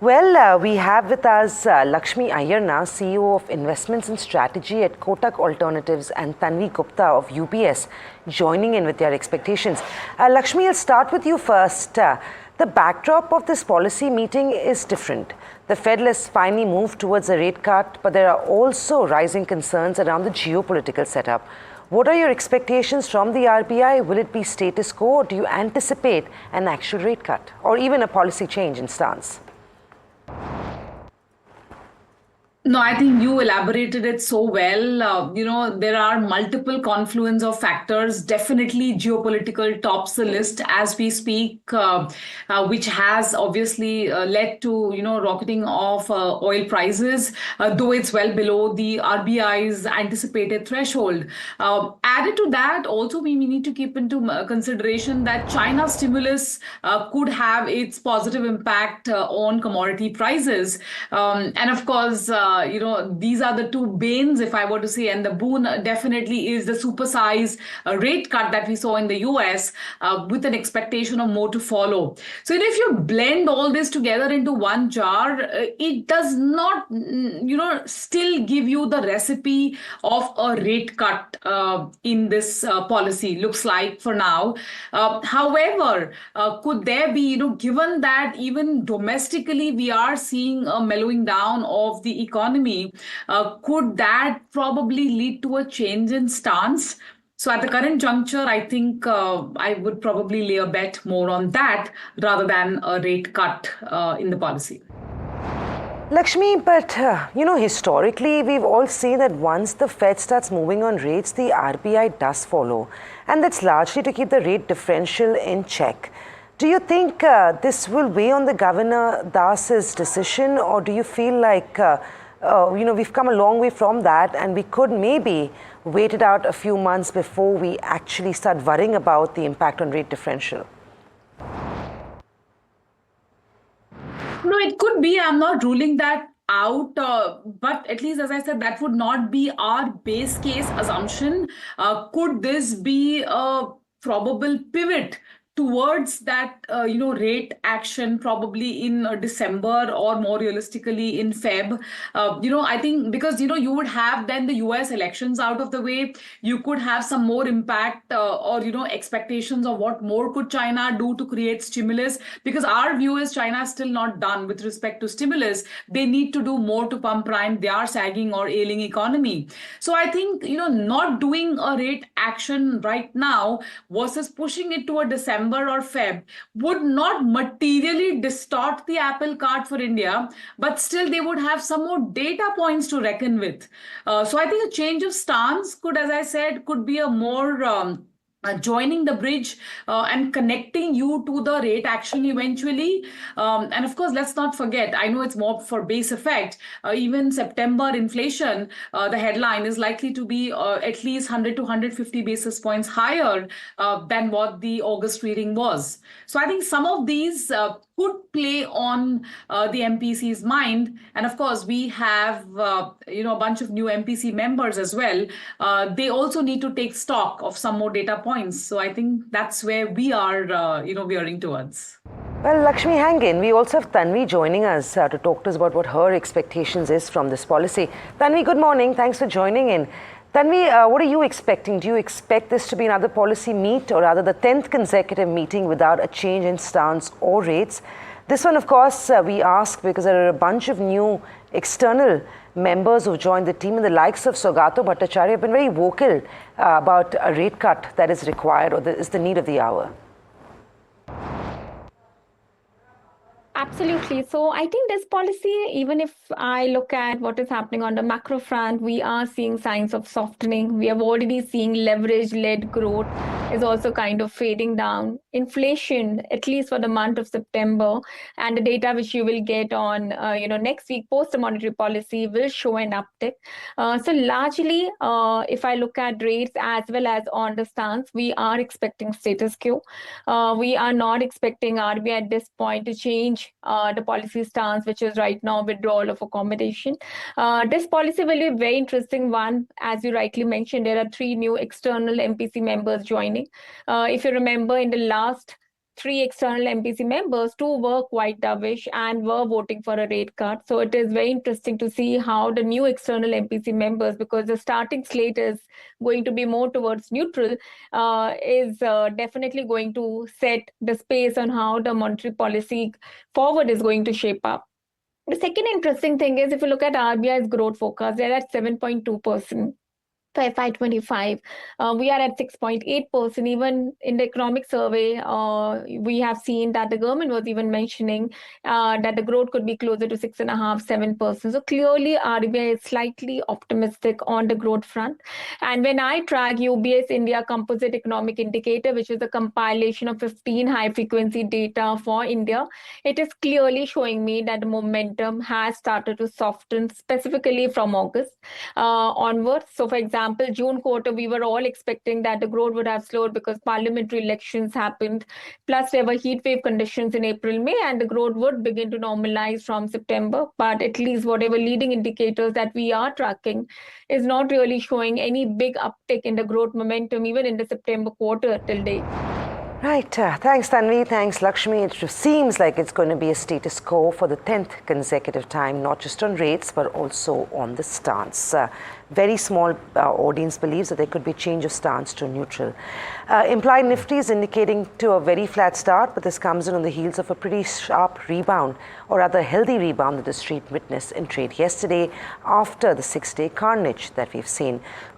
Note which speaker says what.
Speaker 1: We have with us Lakshmi Iyer now, CEO of Investments and Strategy at Kotak Alternatives, and Tanvi Gupta of UBS, joining in with their expectations. Lakshmi, I'll start with you first. The backdrop of this policy meeting is different. The Fed has finally moved towards a rate cut, but there are also rising concerns around the geopolitical setup. What are your expectations from the RBI? Will it be status quo, or do you anticipate an actual rate cut or even a policy change in stance?
Speaker 2: No, I think you elaborated it so well. There are multiple confluence of factors. Definitely geopolitical tops the list as we speak, which has obviously led to, rocketing of oil prices, though it's well below the RBI's anticipated threshold. Added to that, also we need to keep into consideration that China's stimulus could have its positive impact on commodity prices. And of course, these are the two banes, if I were to say, and the boon definitely is the supersized rate cut that we saw in the US with an expectation of more to follow. So if you blend all this together into one jar, it does not, still give you the recipe of a rate cut in this policy, looks like for now. However, could there be, given that even domestically we are seeing a mellowing down of the economy, could that probably lead to a change in stance? So at the current juncture, I think I would probably lay a bet more on that rather than a rate cut in the policy.
Speaker 1: Lakshmi, but historically, we've all seen that once the Fed starts moving on rates, the RBI does follow. And that's largely to keep the rate differential in check. Do you think this will weigh on the Governor Das's decision, or do you feel like we've come a long way from that and we could maybe wait it out a few months before we actually start worrying about the impact on rate differential?
Speaker 2: No, it could be. I'm not ruling that out, but at least, as I said, that would not be our base case assumption. Could this be a probable pivot towards that, rate action probably in December or more realistically in Feb? I think because, you would have then the US elections out of the way, you could have some more impact or, expectations of what more could China do to create stimulus, because our view is China is still not done with respect to stimulus. They need to do more to pump prime their sagging or ailing economy. So I think, not doing a rate action right now versus pushing it to a December or Feb would not materially distort the apple cart for India, but still they would have some more data points to reckon with. So I think a change of stance could, as I said, could be a more joining the bridge and connecting you to the rate action eventually. And of course, let's not forget, I know it's more for base effect, even September inflation, the headline is likely to be at least 100 to 150 basis points higher than what the August reading was. So I think some of these could play on the MPC's mind. And of course, we have, a bunch of new MPC members as well. They also need to take stock of some more data points. So I think that's where we are, veering towards.
Speaker 1: Well, Lakshmi, hang in. We also have Tanvi joining us to talk to us about what her expectations is from this policy. Tanvi, good morning. Thanks for joining in. Tanvi, what are you expecting? Do you expect this to be another policy meet, or rather the 10th consecutive meeting without a change in stance or rates? This one, of course, we ask because there are a bunch of new external members who've joined the team, and the likes of Saugata Bhattacharya have been very vocal about a rate cut that is required or is the need of the hour.
Speaker 3: Absolutely. So I think this policy, even if I look at what is happening on the macro front, we are seeing signs of softening. We have already seen leverage-led growth is also kind of fading down. Inflation, at least for the month of September, and the data which you will get on, next week post the monetary policy will show an uptick. So largely, if I look at rates as well as on the stance, we are expecting status quo. We are not expecting RBI at this point to change the policy stance, which is right now withdrawal of accommodation. This policy will be a very interesting one. As you rightly mentioned, there are 3 new external MPC members joining. If you remember, in the last three external MPC members, two were quite dovish and were voting for a rate cut. So it is very interesting to see how the new external MPC members, because the starting slate is going to be more towards neutral, is definitely going to set the space on how the monetary policy forward is going to shape up. The second interesting thing is if you look at RBI's growth forecast, they're at 7.2%. For FY25. We are at 6.8%. Even in the economic survey, we have seen that the government was even mentioning that the growth could be closer to 6.5%, 7%. So clearly, RBI is slightly optimistic on the growth front. And when I track UBS India Composite Economic Indicator, which is a compilation of 15 high-frequency data for India, it is clearly showing me that the momentum has started to soften, specifically from August onwards. So, for example, June quarter, we were all expecting that the growth would have slowed because parliamentary elections happened. Plus, there were heat wave conditions in April, May, and the growth would begin to normalize from September. But at least whatever leading indicators that we are tracking is not really showing any big uptick in the growth momentum, even in the September quarter till date.
Speaker 1: Right. Thanks, Tanvi. Thanks, Lakshmi. It seems like it's going to be a status quo for the 10th consecutive time, not just on rates, but also on the stance. Very small audience believes that there could be change of stance to neutral. Implied Nifty is indicating to a very flat start, but this comes in on the heels of a pretty sharp rebound, or rather healthy rebound that the street witnessed in trade yesterday after the 6-day carnage that we've seen.